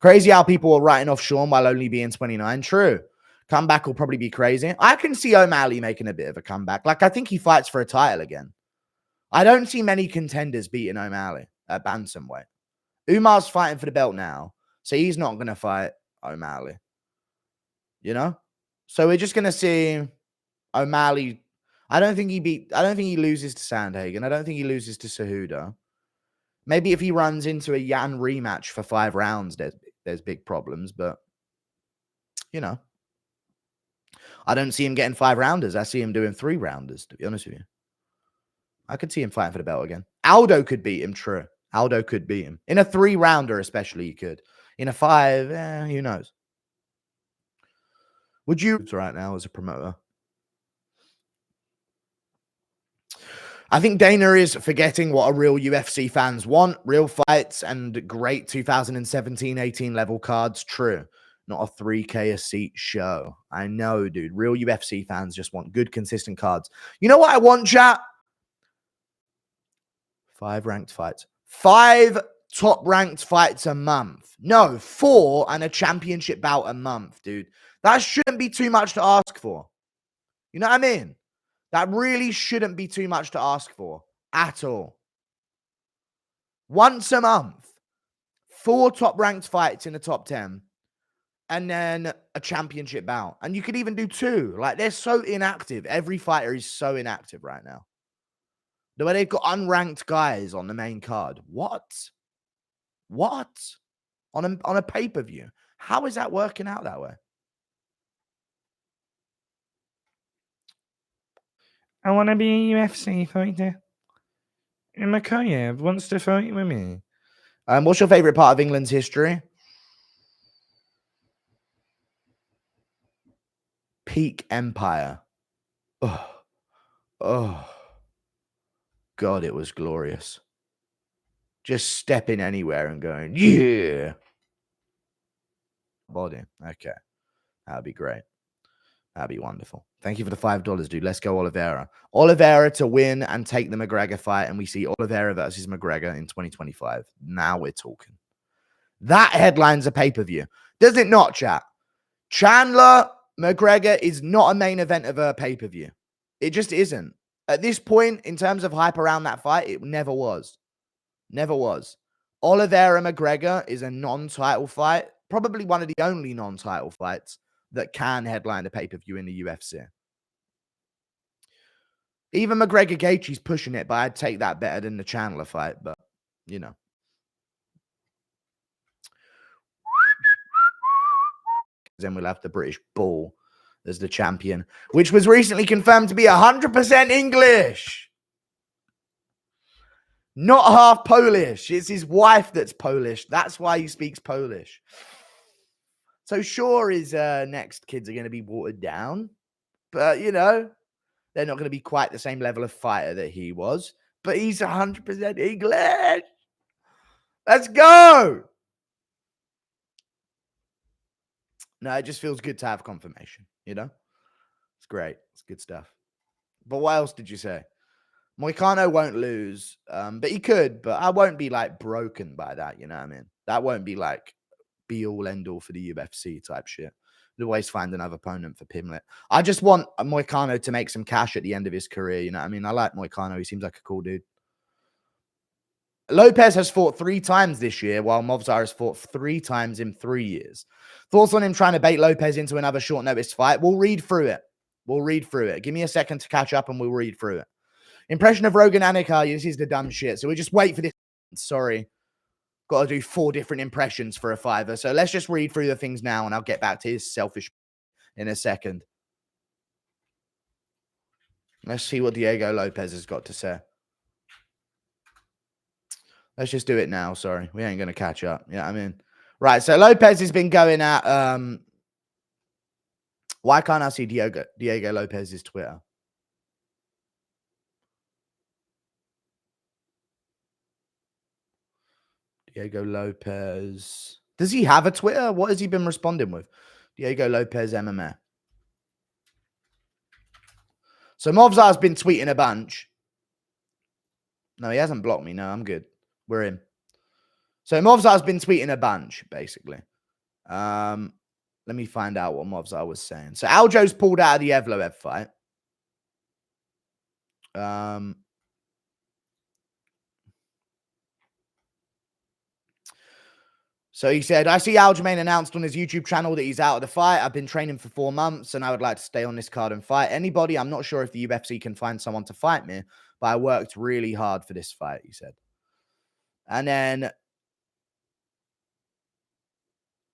Crazy how people are writing off Sean while only being 29. True. Comeback will probably be crazy. I can see O'Malley making a bit of a comeback. Like, I think he fights for a title again. I don't see many contenders beating O'Malley at bantamweight. Umar's fighting for the belt now, so he's not going to fight O'Malley. You know? So we're just going to see O'Malley. I don't think he loses to Sandhagen. I don't think he loses to Cejudo. Maybe if he runs into a Yan rematch for 5 rounds, there's big problems. But, you know, I don't see him getting 5 rounders. I see him doing 3 rounders, to be honest with you. I could see him fighting for the belt again. Aldo could beat him, true. Aldo could beat him. In a 3 rounder, especially, he could. In a 5, who knows? Would you right now as a promoter? I think Dana is forgetting what a real UFC fans want. Real fights and great 2017-18 level cards. True. Not a 3K a seat show. I know, dude. Real UFC fans just want good, consistent cards. You know what I want, chat? 5 ranked fights. 5 top-ranked fights a month. No, 4 and a championship bout a month, dude. That shouldn't be too much to ask for. You know what I mean? That really shouldn't be too much to ask for at all. Once a month, 4 top-ranked fights in the top 10, and then a championship bout. And you could even do 2. Like, they're so inactive. Every fighter is so inactive right now. The way they've got unranked guys on the main card. What? On a pay-per-view. How is that working out that way? I want to be a UFC fighter. And Makayev wants to fight with me. What's your favorite part of England's history? Peak Empire. Oh. God, it was glorious. Just stepping anywhere and going, yeah. Body. Okay. That'd be great. That'd be wonderful. Thank you for the $5, dude. Let's go, Oliveira. Oliveira to win and take the McGregor fight, and we see Oliveira versus McGregor in 2025. Now we're talking. That headlines a pay-per-view. Does it not, chat? Chandler McGregor is not a main event of a pay-per-view. It just isn't. At this point, in terms of hype around that fight, it never was. Never was. Oliveira McGregor is a non-title fight. Probably one of the only non-title fights that can headline a pay-per-view in the UFC. Even McGregor Gaethje's pushing it, but I'd take that better than the Chandler fight. But, you know. Then we'll have the British Bull as the champion, which was recently confirmed to be 100% English. Not half Polish. It's his wife that's Polish. That's why he speaks Polish. So sure, his next kids are going to be watered down. But, you know, they're not going to be quite the same level of fighter that he was. But he's 100% English. Let's go. No, it just feels good to have confirmation, you know? It's great. It's good stuff. But what else did you say? Moicano won't lose, but he could, but I won't be, like, broken by that, you know what I mean? That won't be, like, be-all, end-all for the UFC type shit. You'll always find another opponent for Pimlet. I just want Moicano to make some cash at the end of his career, you know what I mean? I like Moicano. He seems like a cool dude. Lopez has fought 3 times this year, while Movsar has fought 3 times in 3 years. Thoughts on him trying to bait Lopez into another short notice fight? We'll read through it. We'll read through it. Give me a second to catch up and we'll read through it. Impression of Rogan Anikar. This is the dumb shit. So we just wait for this. Sorry. Got to do 4 different impressions for a $5. So let's just read through the things now and I'll get back to his selfish in a second. Let's see what Diego Lopez has got to say. Let's just do it now. Sorry. We ain't going to catch up. Yeah, I mean. Right. So Lopez has been going at... why can't I see Diego Lopez's Twitter? Diego Lopez. Does he have a Twitter? What has he been responding with? Diego Lopez MMA. So Movsar's been tweeting a bunch. No, he hasn't blocked me. No, I'm good. We're in. So Movzar's been tweeting a bunch, basically. Let me find out what Movzar was saying. So Aljo's pulled out of the Evloev fight. So he said, I see Aljamain announced on his YouTube channel that he's out of the fight. I've been training for 4 months and I would like to stay on this card and fight anybody. I'm not sure if the UFC can find someone to fight me, but I worked really hard for this fight, he said. And then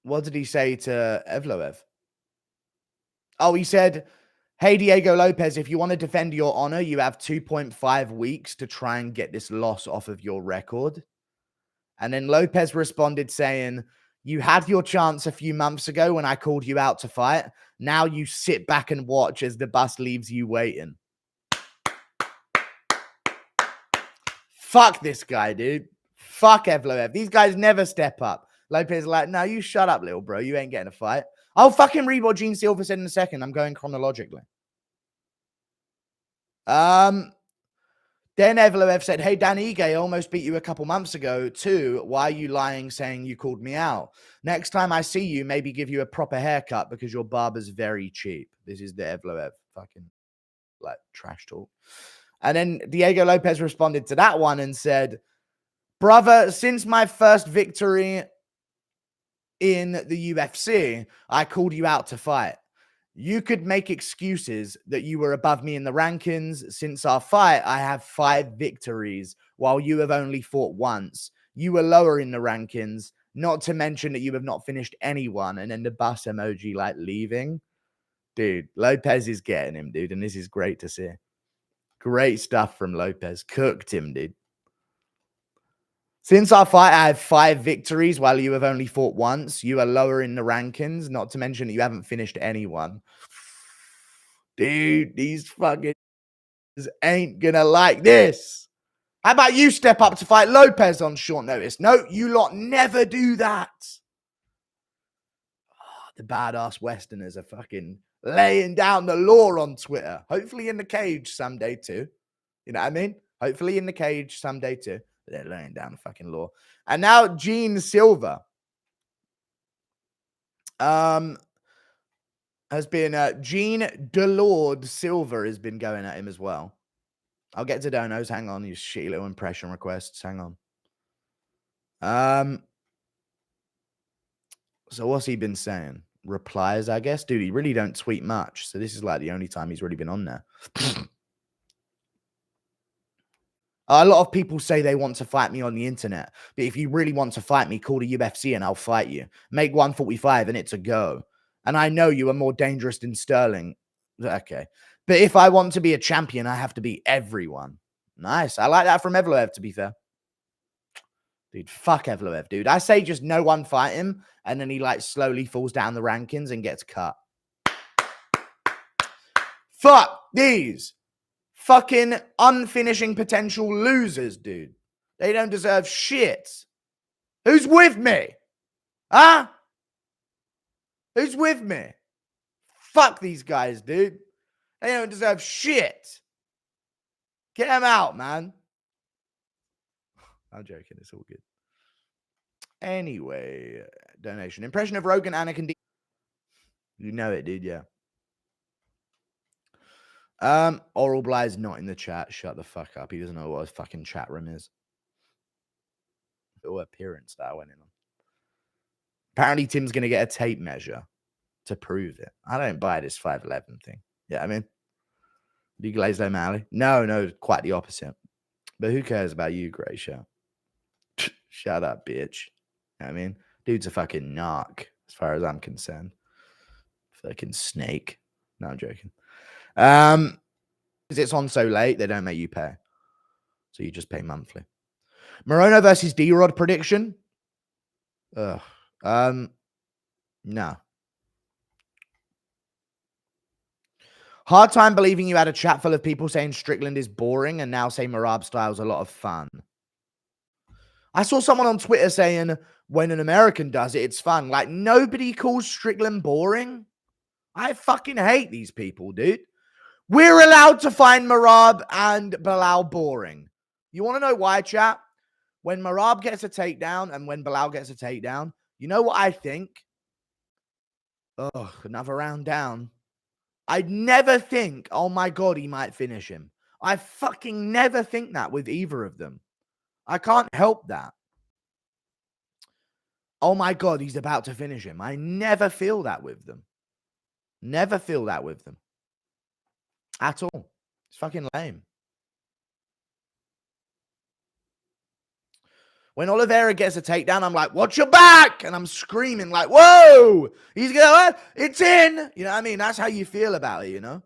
what did he say to Evloev? Oh, he said, hey, Diego Lopez, if you want to defend your honor, you have 2.5 weeks to try and get this loss off of your record. And then Lopez responded saying, you had your chance a few months ago when I called you out to fight. Now you sit back and watch as the bus leaves you waiting. Fuck this guy, dude. Fuck Evloev. These guys never step up. Lopez is like, no, you shut up, little bro. You ain't getting a fight. I'll fucking read what Gene Silver said in a second. I'm going chronologically. Then Evloev said, hey, Dan Ige almost beat you a couple months ago too. Why are you lying saying you called me out? Next time I see you, maybe give you a proper haircut because your barber's very cheap. This is the Evloev fucking like trash talk. And then Diego Lopez responded to that one and said, brother, since my first victory in the UFC, I called you out to fight. You could make excuses that you were above me in the rankings. Since our fight, I have 5 victories, while you have only fought once. You were lower in the rankings, not to mention that you have not finished anyone. And then the bus emoji, like, leaving. Dude, Lopez is getting him, dude, and this is great to see. Great stuff from Lopez. Cooked him, dude. Since our fight, I have 5 victories while you have only fought once. You are lower in the rankings, not to mention that you haven't finished anyone. Dude, these fucking ain't gonna like this. How about you step up to fight Lopez on short notice? No, you lot never do that. Oh, the badass Westerners are fucking laying down the law on Twitter. Hopefully in the cage someday too. You know what I mean? Hopefully in the cage someday too. They're laying down the fucking law. And now Gene Silver has been Gene Delord Silver has been going at him as well. I'll get to donos. Hang on, these shitty little impression requests. Hang on. So what's he been saying? Replies, I guess. Dude, he really don't tweet much. So this is like the only time he's really been on there. A lot of people say they want to fight me on the internet. But if you really want to fight me, call the UFC and I'll fight you. Make 145 and it's a go. And I know you are more dangerous than Sterling. Okay. But if I want to be a champion, I have to beat everyone. Nice. I like that from Evloev, to be fair. Dude, fuck Evloev, dude. I say just no one fight him, and then he like slowly falls down the rankings and gets cut. Fuck these fucking unfinishing potential losers, dude. They don't deserve shit. Who's with me? Huh? Who's with me? Fuck these guys, dude. They don't deserve shit. Get them out, man. I'm joking. It's all good. Anyway, donation. Impression of Rogan, Anakin D. You know it, dude. Yeah. Oral Bly's not in the chat. Shut the fuck up. He doesn't know what his fucking chat room is. Little appearance that I went in on. Apparently, Tim's going to get a tape measure to prove it. I don't buy this 5'11 thing. Yeah, I mean, legalized O'Malley. No, quite the opposite. But who cares about you, Grey Show? Shut up, bitch. You know what I mean? Dude's a fucking narc, as far as I'm concerned. Fucking snake. No, I'm joking. Because it's on so late, they don't make you pay. So you just pay monthly. Morono versus D-Rod prediction? Ugh. No. Hard time believing you had a chat full of people saying Strickland is boring and now say Merab Styles a lot of fun. I saw someone on Twitter saying when an American does it, it's fun. Like, nobody calls Strickland boring. I fucking hate these people, dude. We're allowed to find Merab and Bilal boring. You want to know why, chat? when Merab gets a takedown and when Bilal gets a takedown, you know what I think? Oh, another round down. I'd never think, oh my God, he might finish him. I fucking never think that with either of them. I can't help that. Oh my God, he's about to finish him. I never feel that with them. Never feel that with them. At all. It's fucking lame. When Oliveira gets a takedown, I'm like, watch your back! And I'm screaming like, whoa! He's gonna, it's in! You know what I mean? That's how you feel about it, you know?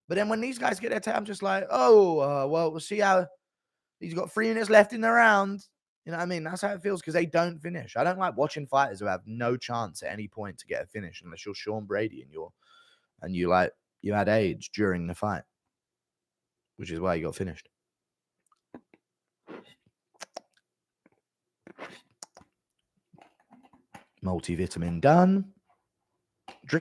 But then when these guys get their takedown, I'm just like, oh, well, we'll see how he's got 3 minutes left in the round. You know what I mean? That's how it feels because they don't finish. I don't like watching fighters who have no chance at any point to get a finish unless you're Sean Brady and you had AIDS during the fight, which is why you got finished. Multivitamin done.